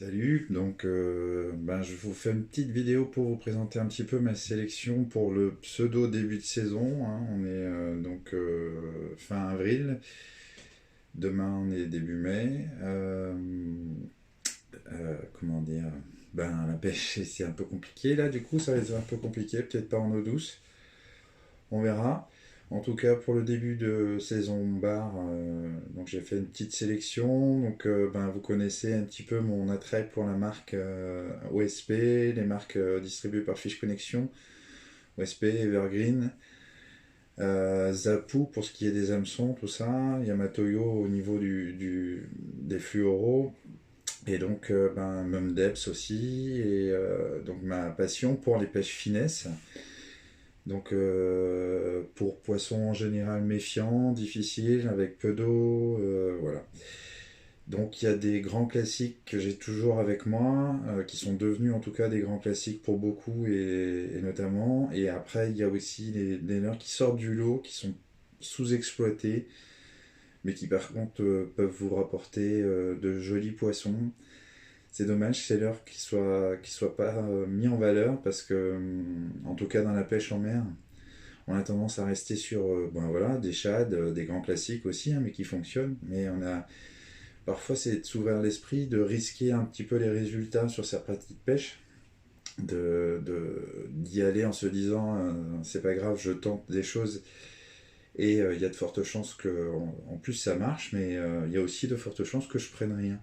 Salut, donc je vous fais une petite vidéo pour vous présenter un petit peu ma sélection pour le pseudo début de saison, hein. On est fin avril, demain on est début mai. Comment dire, la pêche c'est un peu compliqué là, du coup ça va être un peu compliqué, peut-être pas en eau douce, on verra. En tout cas, pour le début de saison bar, donc j'ai fait une petite sélection. Donc, vous connaissez un petit peu mon attrait pour la marque OSP, les marques distribuées par Fish Connection, OSP, Evergreen, Zapu pour ce qui est des hameçons, tout ça, Yamatoyo au niveau des fluoros, et donc Mum Depths aussi, et donc ma passion pour les pêches finesse. Donc pour poissons en général méfiants, difficiles, avec peu d'eau, voilà. Donc il y a des grands classiques que j'ai toujours avec moi, qui sont devenus en tout cas des grands classiques pour beaucoup et notamment. Et après il y a aussi les leurres qui sortent du lot, qui sont sous-exploités, mais qui par contre peuvent vous rapporter de jolis poissons. C'est dommage, c'est l'heure qu'ils soient pas mis en valeur parce que, en tout cas dans la pêche en mer, on a tendance à rester sur des shad, des grands classiques aussi, hein, mais qui fonctionnent. Mais on a parfois c'est de s'ouvrir l'esprit, de risquer un petit peu les résultats sur sa pratique de pêche, d'y aller en se disant c'est pas grave, je tente des choses et il y a de fortes chances que en plus ça marche, mais il y a aussi de fortes chances que je prenne rien.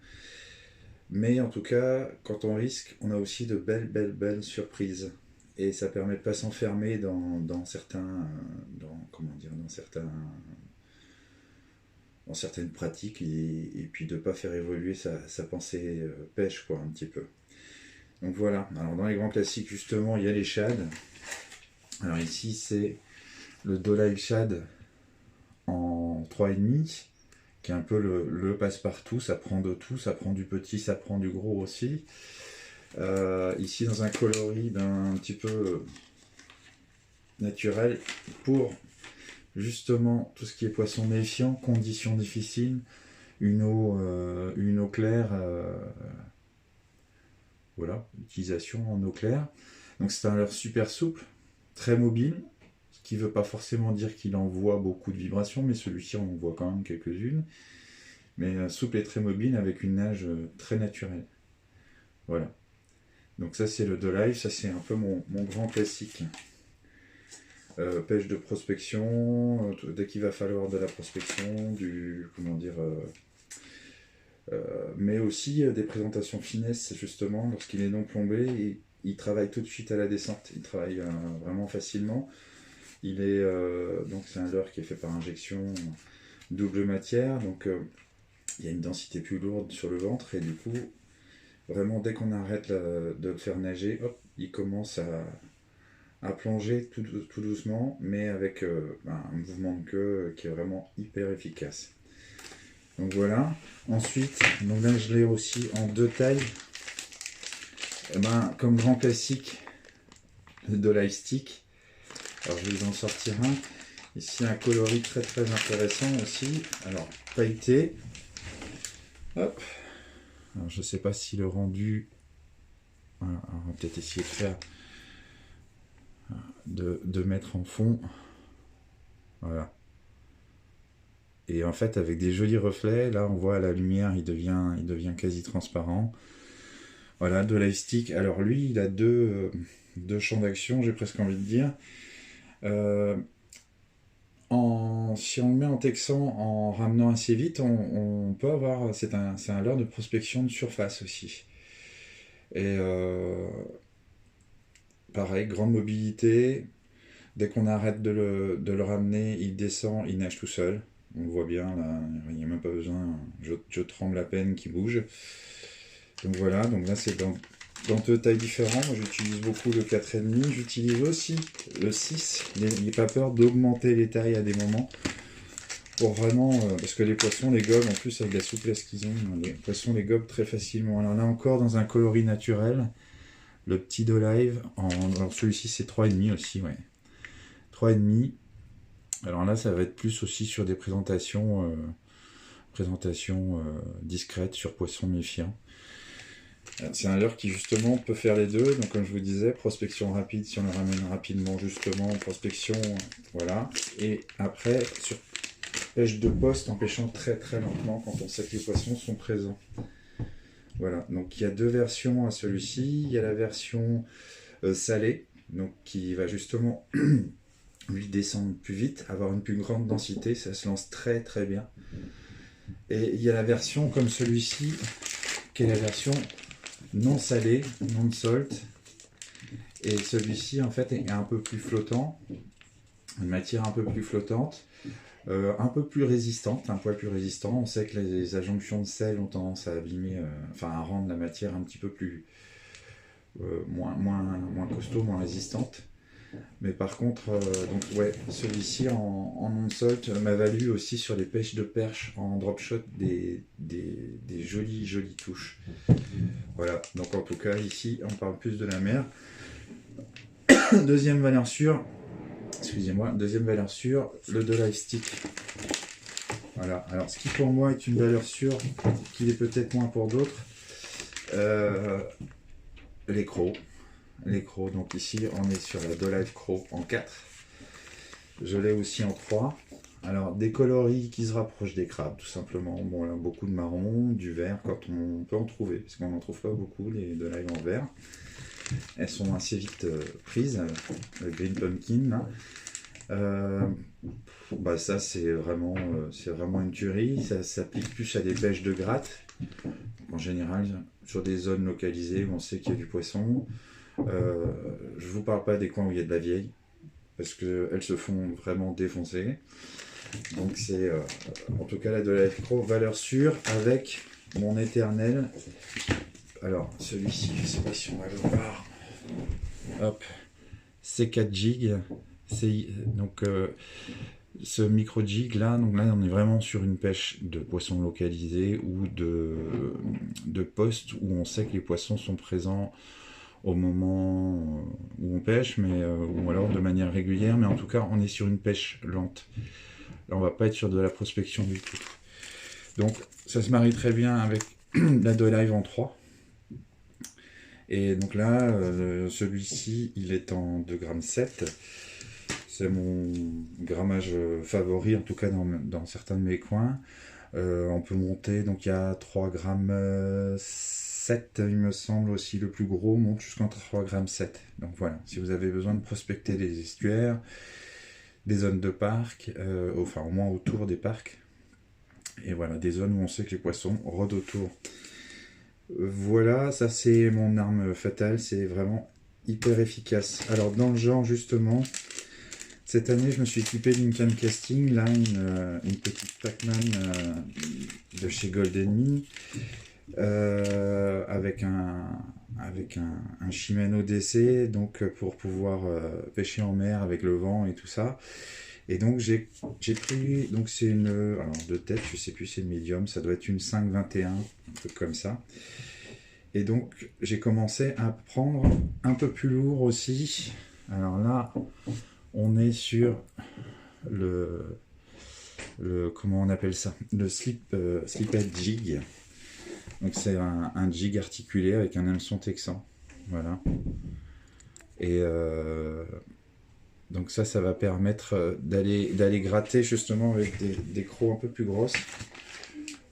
Mais en tout cas, quand on risque, on a aussi de belles surprises. Et ça permet de pas s'enfermer dans certains, comment dire, dans certaines pratiques et puis de pas faire évoluer sa pensée pêche quoi un petit peu. Donc voilà. Alors dans les grands classiques justement, il y a les shads. Alors ici c'est le Dolive Shad en 3,5 qui est un peu le passe-partout, ça prend de tout, ça prend du petit, ça prend du gros aussi. Ici dans un coloris d'un petit peu naturel pour justement tout ce qui est poisson méfiant, conditions difficiles, une eau claire, voilà, utilisation en eau claire. Donc c'est un leurre super souple, très mobile, ce qui ne veut pas forcément dire qu'il envoie beaucoup de vibrations, mais celui-ci on en voit quand même quelques-unes. Mais souple et très mobile avec une nage très naturelle. Voilà. Donc ça c'est le Dolive, ça c'est un peu mon grand classique. Pêche de prospection, dès qu'il va falloir de la prospection, mais aussi des présentations finesse justement lorsqu'il est non plombé, il travaille tout de suite à la descente, il travaille vraiment facilement. Donc c'est un leurre qui est fait par injection double matière, donc il y a une densité plus lourde sur le ventre et du coup vraiment dès qu'on arrête de le faire nager, hop, il commence à plonger tout doucement, mais avec un mouvement de queue qui est vraiment hyper efficace. Donc voilà. Ensuite, donc là je l'ai aussi en deux tailles. Comme grand classique de l'iStick. Alors je vais vous en sortir un. Ici un coloris très intéressant aussi. Alors pailleté. Hop. Alors, je sais pas si le rendu. Voilà, on va peut-être essayer de faire. De mettre en fond. Voilà. Et en fait, avec des jolis reflets, là on voit à la lumière, il devient quasi transparent. Voilà, de l'iStick. Alors lui, il a deux champs d'action, j'ai presque envie de dire. Si on le met en texan, en ramenant assez vite, on peut avoir. C'est un leurre de prospection de surface aussi. Et pareil, grande mobilité. Dès qu'on arrête de le ramener, il descend, il nage tout seul. On le voit bien, là, il n'y a même pas besoin. Je tremble à peine qu'il bouge. Donc voilà, donc là c'est dans deux tailles différentes. Moi j'utilise beaucoup le 4,5. J'utilise aussi le 6. N'ayez pas peur d'augmenter les tailles à des moments. Pour vraiment, parce que les poissons les gobent en plus avec la souplesse qu'ils ont. Les poissons les gobent très facilement. Alors là encore dans un coloris naturel. Le petit Dolive. Alors celui-ci c'est 3,5 aussi, ouais. 3,5. Alors là ça va être plus aussi sur des présentations discrètes sur poissons méfiants. C'est un leurre qui justement peut faire les deux. Donc comme je vous disais, prospection rapide si on le ramène rapidement justement, prospection, voilà. Et après, sur pêche de poste en pêchant très très lentement quand on sait que les poissons sont présents. Voilà, donc il y a deux versions à celui-ci. Il y a la version salée, donc qui va justement lui descendre plus vite, avoir une plus grande densité, ça se lance très très bien. Et il y a la version comme celui-ci, qui est la version non salée, non salt. Et celui-ci en fait est un peu plus flottant, une matière un peu plus flottante, un peu plus résistante, un poil plus résistant. On sait que les adjonctions de sel ont tendance à abîmer, enfin à rendre la matière un petit peu plus moins costaud, moins résistante. Mais par contre, donc ouais, celui-ci en non-salt m'a valu aussi sur les pêches de perche en drop shot des jolies touches. Voilà, donc en tout cas ici on parle plus de la mer. Deuxième valeur sûre, excusez-moi, deuxième valeur sûre, le de live stick. Voilà, alors ce qui pour moi est une valeur sûre, qui est peut-être moins pour d'autres, les crocs. Les crocs, donc ici on est sur la Dolive Croc en 4. Je l'ai aussi en 3. Alors des coloris qui se rapprochent des crabes tout simplement. Bon là beaucoup de marron, du vert quand on peut en trouver, parce qu'on n'en trouve pas beaucoup les Dolive en vert. Elles sont assez vite prises, le Green Pumpkin là. Bah ça c'est vraiment une tuerie, ça s'applique plus à des pêches de gratte, en général sur des zones localisées où on sait qu'il y a du poisson. Je vous parle pas des coins où il y a de la vieille, parce qu'elles se font vraiment défoncer. Donc c'est en tout cas la Dolive Croc, valeur sûre, avec mon éternel. Alors celui-ci, je sais pas si on va le voir. Hop, c'est 4 gigs. Donc ce micro jig là, donc là on est vraiment sur une pêche de poissons localisés ou de postes où on sait que les poissons sont présents au moment où on pêche, mais ou alors de manière régulière, mais en tout cas on est sur une pêche lente. Là on va pas être sur de la prospection du tout. Donc ça se marie très bien avec la Dolive en 3. Et donc là, celui-ci il est en 2,7 g. C'est mon grammage favori, en tout cas dans certains de mes coins. On peut monter, donc il y a 3,7 g, il me semble aussi, le plus gros monte jusqu'en 3,7 g. Donc voilà, si vous avez besoin de prospecter des estuaires, des zones de parc, enfin au moins autour des parcs, et voilà, des zones où on sait que les poissons rôdent autour. Voilà, ça c'est mon arme fatale, c'est vraiment hyper efficace. Alors dans le genre justement, cette année, je me suis équipé d'une cam casting, là, une petite Pacman de chez Golden Me, avec un Shimano DC, donc pour pouvoir pêcher en mer avec le vent et tout ça. Et donc j'ai pris, donc c'est une, alors de tête, je sais plus, c'est une médium, ça doit être une 5,21, un truc comme ça. Et donc j'ai commencé à prendre un peu plus lourd aussi. Alors là, on est sur le comment on appelle ça, le slip-head jig. Donc c'est un jig articulé avec un hameçon texan, voilà. Et donc ça va permettre d'aller gratter justement avec des crocs un peu plus grosses.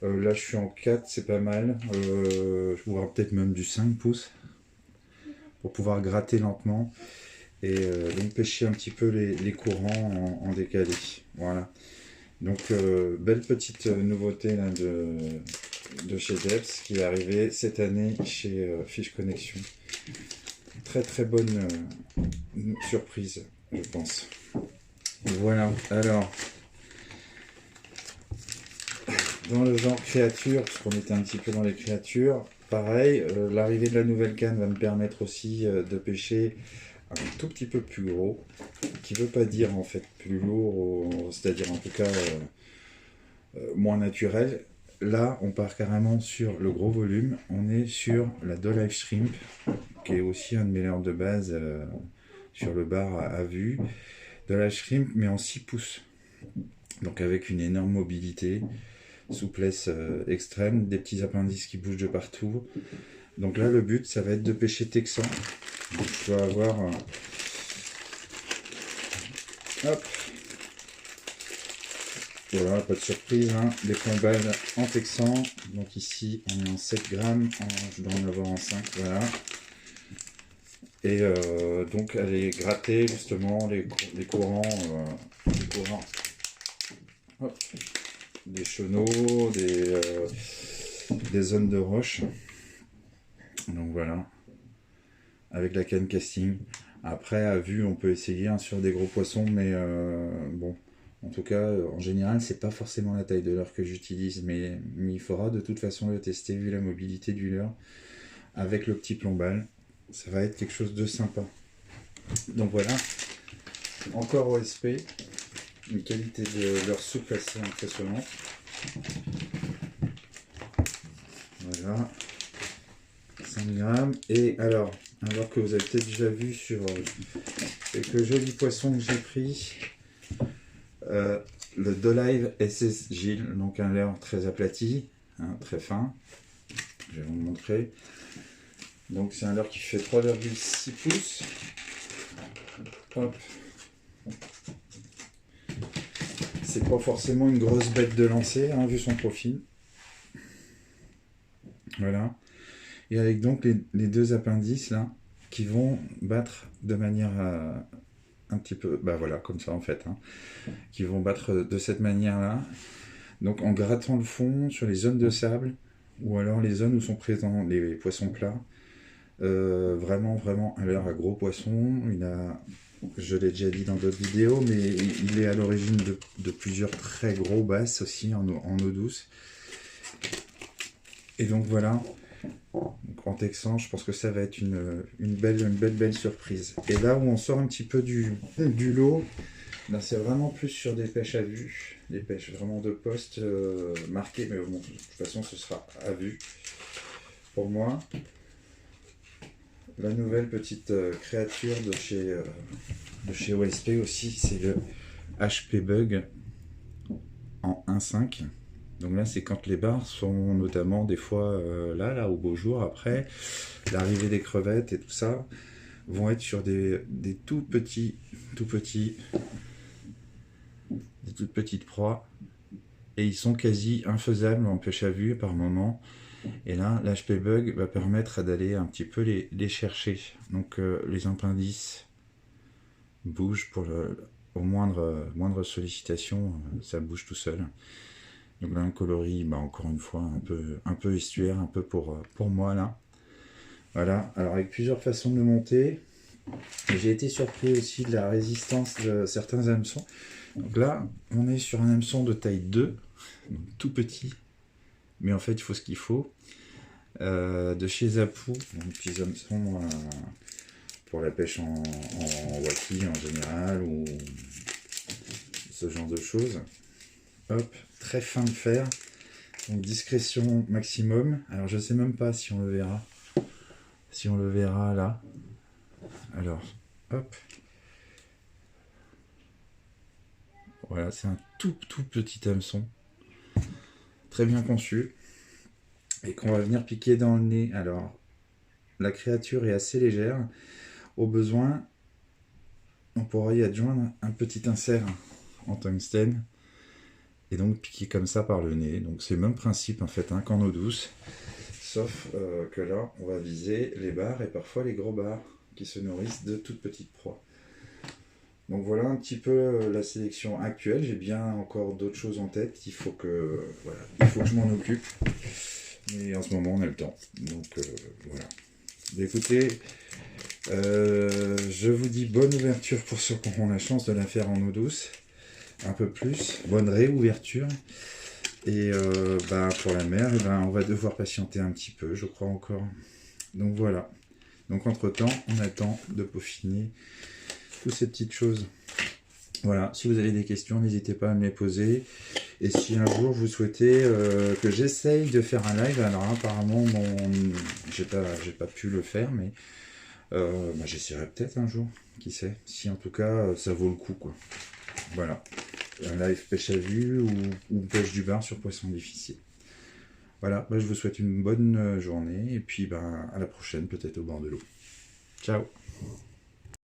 Là je suis en 4, c'est pas mal. Je pourrais peut-être même du 5 pouces pour pouvoir gratter lentement. Et donc pêcher un petit peu les courants en décalé. Voilà. Donc belle petite nouveauté là, de chez Depps qui est arrivée cette année chez Fish Connection. Très très bonne surprise, je pense. Voilà. Alors dans le genre créature, parce qu'on était un petit peu dans les créatures, pareil, l'arrivée de la nouvelle canne va me permettre aussi de pêcher un tout petit peu plus gros, qui veut pas dire en fait plus lourd, c'est-à-dire en tout cas moins naturel. Là on part carrément sur le gros volume, on est sur la Dolive Shrimp, qui est aussi un de mes leurres de base sur le bar à vue. Dolive Shrimp mais en 6 pouces, donc avec une énorme mobilité, souplesse extrême, des petits appendices qui bougent de partout. Donc là, le but, ça va être de pêcher texan. Donc, je dois avoir... hop. Voilà, pas de surprise, hein. Des plombales en texan. Donc ici, on est en 7 grammes. Je dois en avoir en 5, voilà. Et donc, aller gratter justement les courants. Les courants. Hop. Des chenaux, des zones de roche. Donc voilà, avec la canne casting. Après, à vue, on peut essayer hein, sur des gros poissons, mais bon, en tout cas, en général, c'est pas forcément la taille de leurre que j'utilise, mais il faudra de toute façon le tester vu la mobilité du leurre avec le petit plombal. Ça va être quelque chose de sympa. Donc voilà, encore OSP, une qualité de leurre souple assez impressionnante. Voilà. 5 grammes. Et alors que vous avez peut-être déjà vu sur quelques jolis poissons que j'ai pris, le Dolive SS Gilles, donc un leurre très aplati, hein, très fin. Je vais vous le montrer. Donc c'est un leurre qui fait 3,6 pouces. Hop. C'est pas forcément une grosse bête de lancer, hein, vu son profil. Voilà. Et avec donc les deux appendices là, qui vont battre de manière un petit peu, bah voilà, comme ça en fait, hein, qui vont battre de cette manière là. Donc en grattant le fond sur les zones de sable, ou alors les zones où sont présents les poissons plats. Vraiment un leurre à gros poissons. Je l'ai déjà dit dans d'autres vidéos, mais il est à l'origine de plusieurs très gros basses aussi en eau douce. Et donc voilà, donc en texan, je pense que ça va être une belle surprise. Et là où on sort un petit peu du lot, là c'est vraiment plus sur des pêches à vue, des pêches vraiment de poste marquées, mais bon, de toute façon ce sera à vue pour moi. La nouvelle petite créature de chez OSP aussi, c'est le HP Bug en 1.5. Donc là, c'est quand les bars sont notamment des fois là, au beau jour, après l'arrivée des crevettes et tout ça, vont être sur des toutes petites proies. Et ils sont quasi infaisables en pêche à vue par moment. Et là, l'HP Bug va permettre d'aller un petit peu les chercher. Donc les appendices bougent au moindre sollicitation, ça bouge tout seul. Donc là, un coloris, bah, encore une fois, un peu estuaire, un peu pour moi là. Voilà, alors avec plusieurs façons de le monter. J'ai été surpris aussi de la résistance de certains hameçons. Donc là, on est sur un hameçon de taille 2, donc tout petit. Mais en fait, il faut ce qu'il faut. De chez Zapou, donc petits hameçons pour la pêche en waki en général, ou ce genre de choses. Hop, très fin de fer, donc discrétion maximum. Alors je sais même pas si on le verra. Si on le verra là. Alors, hop. Voilà, c'est un tout petit hameçon. Très bien conçu. Et qu'on va venir piquer dans le nez. Alors, la créature est assez légère. Au besoin, on pourra y adjoindre un petit insert en tungstène. Et donc piquer comme ça par le nez. Donc c'est le même principe en fait hein, qu'en eau douce. Sauf que là, on va viser les bars et parfois les gros bars qui se nourrissent de toutes petites proies. Donc voilà un petit peu la sélection actuelle. J'ai bien encore d'autres choses en tête. Il faut que je m'en occupe. Mais en ce moment, on a le temps. Donc voilà. Écoutez, je vous dis bonne ouverture pour ceux qui auront la chance de la faire en eau douce. Un peu plus. Bonne réouverture. Et pour la mer, on va devoir patienter un petit peu, je crois encore. Donc voilà. Donc entre temps, on attend de peaufiner toutes ces petites choses. Voilà, si vous avez des questions, n'hésitez pas à me les poser. Et si un jour vous souhaitez que j'essaye de faire un live, alors apparemment j'ai pas pu le faire, mais j'essaierai peut-être un jour, qui sait. Si en tout cas ça vaut le coup quoi. Voilà. Un live pêche à vue ou pêche du bar sur poisson difficile. Voilà, bah, je vous souhaite une bonne journée et puis ben, à la prochaine, peut-être au bord de l'eau. Ciao!